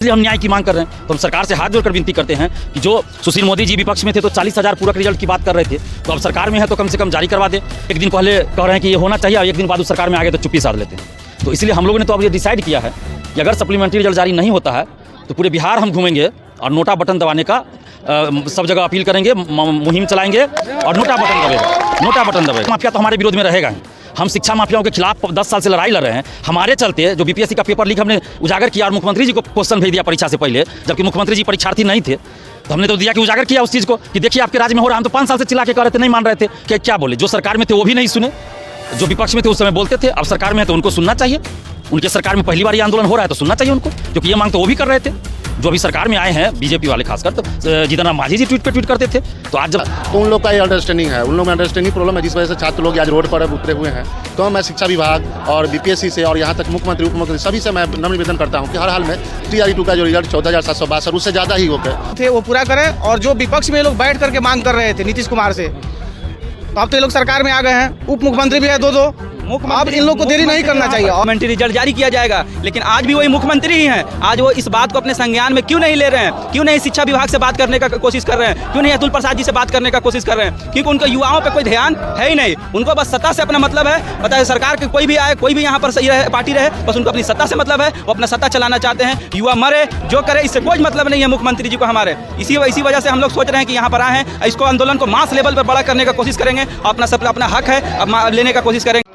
इसलिए हम न्याय की मांग कर रहे हैं। तो हम सरकार से हाथ जोड़कर विनती करते हैं कि जो सुशील मोदी जी विपक्ष में थे तो 40,000 पूरक रिजल्ट की बात कर रहे थे, तो अब सरकार में है तो कम से कम जारी करवा दे। एक दिन पहले कह रहे हैं कि ये होना चाहिए और एक दिन बाद उस सरकार में आ गए तो चुप्पी साध लेते हैं। तो इसलिए हम लोगों ने तो अब ये डिसाइड किया है कि अगर सप्लीमेंट्री रिजल्ट जारी नहीं होता है तो पूरे बिहार हम घूमेंगे और नोटा बटन दबाने का सब जगह अपील करेंगे, मुहिम चलाएंगे और नोटा बटन दबेगा। माफिया तो हमारे विरोध में रहेगा ही। हम शिक्षा माफियाओं के खिलाफ 10 साल से लड़ाई लड़ रहे हैं। हमारे चलते जो बीपीएससी का पेपर लीक हमने उजागर किया और मुख्यमंत्री जी को क्वेश्चन भेज दिया परीक्षा से पहले, जबकि मुख्यमंत्री जी परीक्षार्थी नहीं थे, तो हमने तो दिया कि उजागर किया उस चीज़ को कि देखिए आपके राज्य में हो रहा है। हम तो 5 साल से चिल्ला के कह रहे थे, नहीं मान रहे थे कि क्या बोले। जो सरकार में थे वो भी नहीं सुने, जो विपक्ष में थे उस समय बोलते थे, अब सरकार में है तो उनको सुनना चाहिए। उनके सरकार में पहली बार ये आंदोलन हो रहा है तो सुनना चाहिए उनको, क्योंकि ये मांग तो वो भी कर रहे थे जो अभी सरकार में आए हैं बीजेपी वाले खासकर। तो जीतन राम मांझी जी ट्वीट करते थे, तो आज जब तो उन लोग का ये अंडरस्टैंडिंग है, उन लोग में अंडरस्टैंडिंग प्रॉब्लम है, जिस वजह से छात्र लोग आज रोड पर उतरे हुए हैं। तो मैं शिक्षा विभाग और बीपीएससी से और यहाँ तक मुख्यमंत्री उप मुख्यमंत्री सभी से मैं नम्र निवेदन करता हूँ कि हर हाल में TRE2 का जो रिजल्ट 14,762 उससे ज़्यादा ही हो गए थे वो पूरा करें। और जो विपक्ष में ये लोग बैठ करके मांग कर रहे थे नीतीश कुमार से, तो अब तो ये लोग सरकार में आ गए हैं, उप मुख्यमंत्री भी है दो। अब इन लोग को देरी नहीं करना चाहिए। सप्लीमेंट्री रिजल्ट जारी किया जाएगा, लेकिन आज भी वही मुख्यमंत्री ही हैं। आज वो इस बात को अपने संज्ञान में क्यों नहीं ले रहे हैं? क्यों नहीं शिक्षा विभाग से बात करने का कोशिश कर रहे हैं? क्यों नहीं अतुल प्रसाद जी से बात करने का कोशिश कर रहे हैं? क्योंकि उनके युवाओं पे कोई ध्यान है ही नहीं। उनको बस सत्ता से अपना मतलब है। पता है सरकार के कोई भी आए, कोई भी यहाँ पर सही रहे, पार्टी रहे, बस उनको अपनी सत्ता से मतलब है। वो अपना सत्ता चलाना चाहते हैं। युवा मरे जो करे, इससे कोई मतलब नहीं है मुख्यमंत्री जी को हमारे। इसी वजह से हम लोग सोच रहे हैं कि यहाँ पर आए हैं, इसको आंदोलन को मास लेवल पर बड़ा करने का कोशिश करेंगे। अपना हक है लेने का कोशिश करेंगे।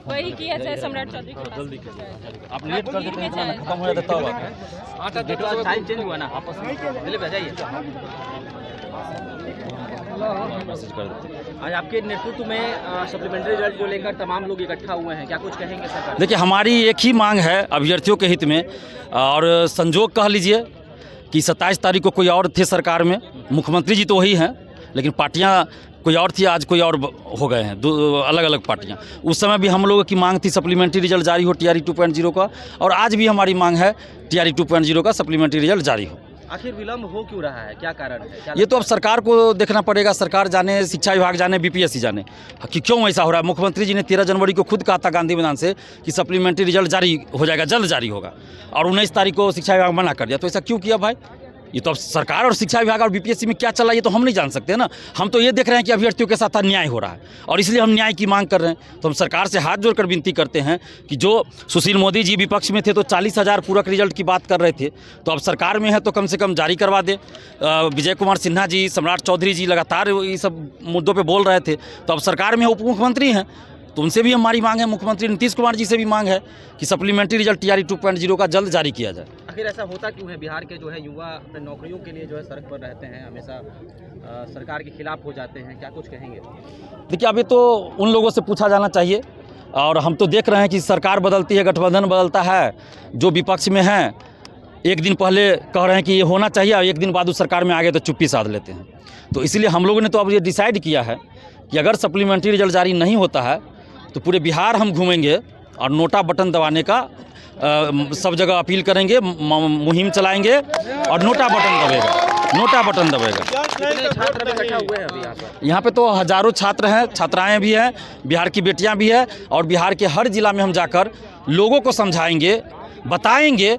वही किया जाए सम्राट चौधरी के जल्दी पास। आप लेट कर देते हैं, खत्म हो जाता होगा। टाइम चेंज हुआ ना, आपस में जाइए। आज आपके नेतृत्व में सप्लीमेंट्री रिजल्ट को लेकर तमाम लोग इकट्ठा हुए हैं, क्या कुछ कहेंगे सरकार? देखिए, हमारी एक ही मांग है अभ्यर्थियों के हित में, और संजोग कह लीजिए कि 27 तारीख को कोई और थे सरकार में, मुख्यमंत्री जी तो वही हैं, लेकिन पार्टियां कोई और थी, आज कोई और हो गए हैं, दो अलग अलग पार्टियां। उस समय भी हम लोगों की मांग थी सप्लीमेंट्री रिजल्ट जारी हो TRE 2.0 का, और आज भी हमारी मांग है TRE 2.0 का सप्लीमेंट्री रिजल्ट जारी हो। आखिर विलम्ब हो क्यों रहा है, क्या कारण है? ये तो अब सरकार को देखना पड़ेगा। सरकार जाने, शिक्षा विभाग जाने, बीपीएससी जाने कि क्यों ऐसा हो रहा है। मुख्यमंत्री जी ने 13 जनवरी को खुद कहा था गांधी मैदान से कि सप्लीमेंट्री रिजल्ट जारी हो जाएगा, जल्द जारी होगा, और 19 तारीख को शिक्षा विभाग मना कर दिया। तो ऐसा क्यों किया भाई? ये तो अब सरकार और शिक्षा विभाग और बीपीएससी में क्या चल रहा है ये तो हम नहीं जान सकते ना। हम तो ये देख रहे हैं कि अभ्यर्थियों के साथ अन्याय हो रहा है, और इसलिए हम न्याय की मांग कर रहे हैं। तो हम सरकार से हाथ जोड़कर विनती करते हैं कि जो सुशील मोदी जी विपक्ष में थे तो 40,000 पूरक रिजल्ट की बात कर रहे थे, तो अब सरकार में है तो कम से कम जारी करवा दे। विजय कुमार सिन्हा जी, सम्राट चौधरी जी लगातार ये सब मुद्दों पर बोल रहे थे, तो अब सरकार में उप मुख्यमंत्री हैं, तो उनसे भी हमारी मांग है। मुख्यमंत्री नीतीश कुमार जी से भी मांग है कि सप्लीमेंट्री रिजल्ट TRE 2.0 का जल्द जारी किया जाए। आखिर ऐसा होता क्यों है? बिहार के जो है युवा अपने नौकरियों के लिए जो है सड़क पर रहते हैं, हमेशा सरकार के खिलाफ हो जाते हैं, क्या कुछ कहेंगे? देखिए, अभी तो उन लोगों से पूछा जाना चाहिए, और हम तो देख रहे हैं कि सरकार बदलती है, गठबंधन बदलता है। जो विपक्ष में हैं एक दिन पहले कह रहे हैं कि ये होना चाहिए और एक दिन बाद उस सरकार में आ गए तो चुप्पी साध लेते हैं। तो इसलिए हम लोगों ने तो अब ये डिसाइड किया है कि अगर सप्लीमेंट्री रिजल्ट जारी नहीं होता है तो पूरे बिहार हम घूमेंगे और नोटा बटन दबाने का सब जगह अपील करेंगे, मुहिम चलाएंगे और नोटा बटन दबेगा। छात्र इकट्ठा हुए हैं अभी यहाँ पे तो हज़ारों छात्र हैं, छात्राएं भी हैं, बिहार की बेटियां भी हैं, और बिहार के हर जिला में हम जाकर लोगों को समझाएंगे, बताएंगे।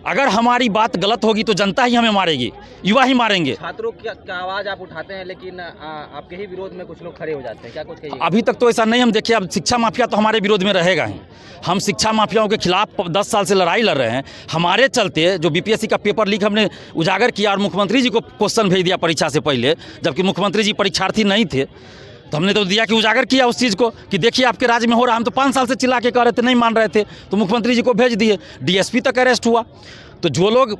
अगर हमारी बात गलत होगी तो जनता ही हमें मारेगी, युवा ही मारेंगे। छात्रों की आवाज़ आप उठाते हैं, लेकिन आपके ही विरोध में कुछ लोग खड़े हो जाते हैं, क्या कुछ कहिए? अभी तक तो ऐसा नहीं। हम देखिए, अब शिक्षा माफिया तो हमारे विरोध में रहेगा ही। हम शिक्षा माफियाओं के खिलाफ 10 साल से लड़ाई लड़ रहे हैं। हमारे चलते जो बीपीएससी का पेपर लीक हमने उजागर किया और मुख्यमंत्री जी को क्वेश्चन भेज दिया परीक्षा से पहले, जबकि मुख्यमंत्री जी परीक्षार्थी नहीं थे, तो हमने तो दिया कि उजागर किया उस चीज़ को कि देखिए आपके राज्य में हो रहा है। हम तो 5 साल से चिल्ला के कह रहे थे, नहीं मान रहे थे, तो मुख्यमंत्री जी को भेज दिए। DSP तक अरेस्ट हुआ। तो जो लोग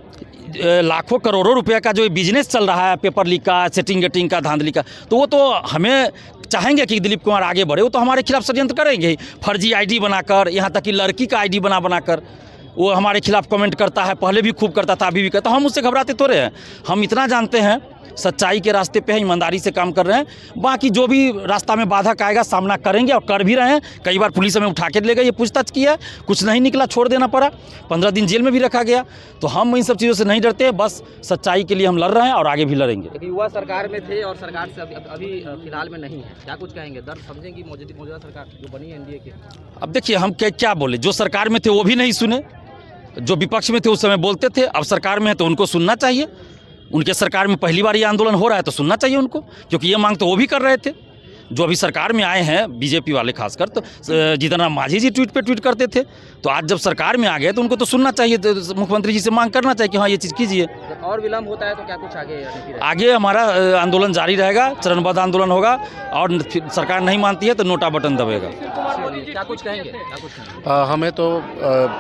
लाखों करोड़ों रुपए का जो बिजनेस चल रहा है पेपर लीक का, सेटिंग गेटिंग का, धांधली का, तो वो तो हमें चाहेंगे कि दिलीप कुमार आगे बढ़े। वो तो हमारे खिलाफ षड्यंत्र करेंगे ही, फर्जी ID बनाकर, यहाँ तक कि लड़की का ID बनाकर वो हमारे खिलाफ कमेंट करता है। पहले भी खूब करता था, अभी भी करता। हम उससे घबराते थोड़े हैं। हम इतना जानते हैं सच्चाई के रास्ते पे है, ईमानदारी से काम कर रहे हैं। बाकी जो भी रास्ता में बाधक आएगा सामना करेंगे, और कर भी रहे हैं। कई बार पुलिस हमें उठा के ले गई, ये पूछताछ किया, कुछ नहीं निकला, छोड़ देना पड़ा, 15 दिन जेल में भी रखा गया। तो हम इन सब चीज़ों से नहीं डरते, बस सच्चाई के लिए हम लड़ रहे हैं और आगे भी लड़ेंगे। युवा सरकार में थे और सरकार से अभी फिलहाल में नहीं है, क्या कुछ कहेंगे? दर्द समझेंगी मौजूदा सरकार जो बनी है NDA की? अब देखिए, हम क्या बोले, जो सरकार में थे वो भी नहीं सुने, जो विपक्ष में थे उस समय बोलते थे, अब सरकार में है तो उनको सुनना चाहिए। उनके सरकार में पहली बार ये आंदोलन हो रहा है तो सुनना चाहिए उनको, क्योंकि ये मांग तो वो भी कर रहे थे जो अभी सरकार में आए हैं, बीजेपी वाले खासकर। तो जीतन राम मांझी जी ट्वीट पे ट्वीट करते थे, तो आज जब सरकार में आ गए तो उनको तो सुनना चाहिए, तो मुख्यमंत्री जी से मांग करना चाहिए कि हाँ ये चीज़ कीजिए। और विलम्ब होता है तो क्या कुछ आगे आगे हमारा आंदोलन जारी रहेगा, चरणबद्ध आंदोलन होगा, और फिर सरकार नहीं मानती है तो नोटा बटन दबेगा। क्या कुछ कहेंगे? हमें तो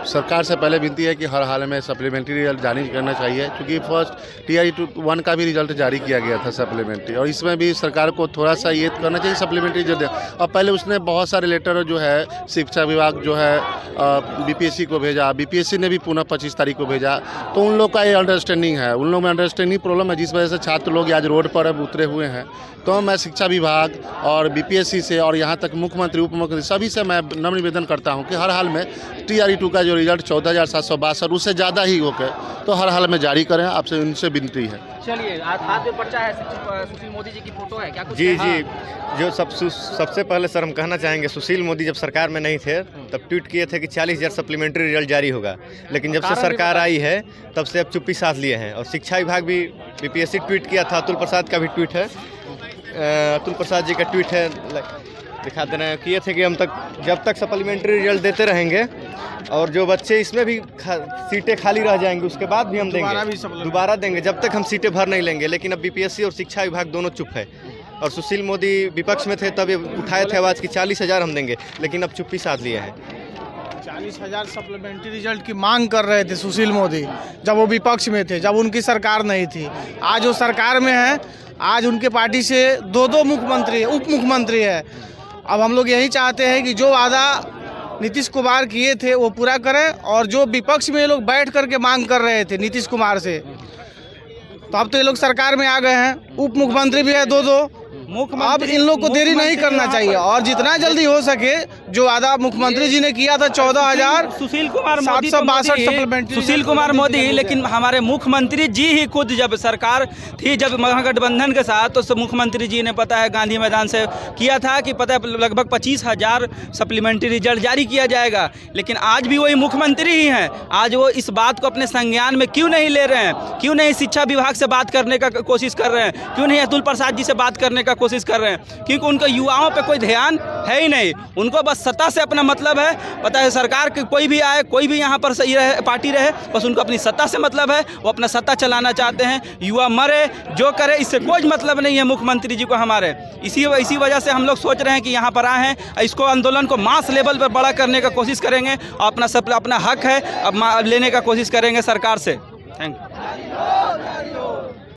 सरकार से पहले विनती है कि हर हाल में सप्लीमेंट्री रिजल्ट जारी करना चाहिए, क्योंकि फर्स्ट TRE-1 का भी रिजल्ट जारी किया गया था सप्लीमेंट्री, और इसमें भी सरकार को थोड़ा सा ये करना चाहिए सप्लीमेंट्री रिजल्ट। और पहले उसने बहुत सारे लेटर जो है शिक्षा विभाग जो है BPSC को भेजा, BPSC ने भी पुनः 25 तारीख को भेजा, तो उन लोग का ये अंडरस्टैंडिंग है, उन लोग में अंडरस्टैंडिंग प्रॉब्लम है, जिस वजह से छात्र लोग आज रोड पर अब उतरे हुए हैं। तो मैं शिक्षा विभाग और BPSC से और यहाँ तक मुख्यमंत्री उप मुख्यमंत्री सभी से मैं नम्र निवेदन करता हूँ कि हर हाल में TRE-2 का जो रिजल्ट 14,762 और उससे ज़्यादा ही होकर तो हर हाल में जारी करें, आपसे उनसे विनती है। चलिए, हाथ में पर्चा है, सुशील मोदी जी की फोटो है, क्या कुछ? जी जी, जो सबसे पहले सर हम कहना चाहेंगे, सुशील मोदी जब सरकार में नहीं थे तब ट्वीट किए थे कि 40,000 सप्लीमेंट्री रिजल्ट जारी होगा, लेकिन जब से सरकार आई है तब से अब चुप्पी साध लिए हैं। और शिक्षा विभाग भी BPSC ट्वीट किया था, अतुल प्रसाद का भी ट्वीट है, अतुल प्रसाद जी का ट्वीट है, दिखा देना किए थे कि हम जब तक सप्लीमेंट्री रिजल्ट देते रहेंगे और जो बच्चे इसमें भी सीटें खाली रह जाएंगी उसके बाद भी हम देंगे, दोबारा देंगे, जब तक हम सीटें भर नहीं लेंगे। लेकिन अब BPSC और शिक्षा विभाग दोनों चुप है। और सुशील मोदी विपक्ष में थे तब ये उठाए थे आवाज़ की 40,000 हम देंगे, लेकिन अब चुप्पी साध लिए हैं। 40,000 सप्लीमेंट्री रिजल्ट की मांग कर रहे थे सुशील मोदी जब वो विपक्ष में थे, जब उनकी सरकार नहीं थी। आज वो सरकार में है, आज उनके पार्टी से दो मुख्यमंत्री उप मुख्यमंत्री है। अब हम लोग यही चाहते हैं कि जो वादा नीतीश कुमार किए थे वो पूरा करें, और जो विपक्ष में ये लोग बैठ करके मांग कर रहे थे नीतीश कुमार से, तो अब तो ये लोग सरकार में आ गए हैं, उप मुख्यमंत्री भी है दो। अब इन लोग को देरी नहीं करना चाहिए, और जितना जल्दी हो सके जो वादा मुख्यमंत्री जी ने किया था 14,000 सुशील कुमार मोदी, 762 सप्लीमेंट्री सुशील कुमार मोदी, लेकिन हमारे मुख्यमंत्री जी ही खुद जब सरकार थी, जब महागठबंधन के साथ, तो मुख्यमंत्री जी ने पता है गांधी मैदान से किया था कि पता है लगभग 25,000 सप्लीमेंट्री रिजल्ट जारी किया जाएगा। लेकिन आज भी वही मुख्यमंत्री ही हैं, आज वो इस बात को अपने संज्ञान में क्यों नहीं ले रहे हैं? क्यों नहीं शिक्षा विभाग से बात करने का कोशिश कर रहे हैं? क्यों नहीं अतुल प्रसाद जी से बात करने का कोशिश कर रहे हैं? क्योंकि उनके युवाओं पे कोई ध्यान है ही नहीं, उनको बस सत्ता से अपना मतलब है। पता है सरकार के कोई भी आए, कोई भी यहाँ पर सही रहे, पार्टी रहे, बस उनको अपनी सत्ता से मतलब है, वो अपना सत्ता चलाना चाहते हैं। युवा मरे जो करे, इससे कोई मतलब नहीं है मुख्यमंत्री जी को हमारे। इसी वजह से हम लोग सोच रहे हैं कि यहाँ पर आए हैं, इसको आंदोलन को मास लेवल पर बड़ा करने का कोशिश करेंगे, और अपना हक है अब लेने का कोशिश करेंगे सरकार से। Thank you.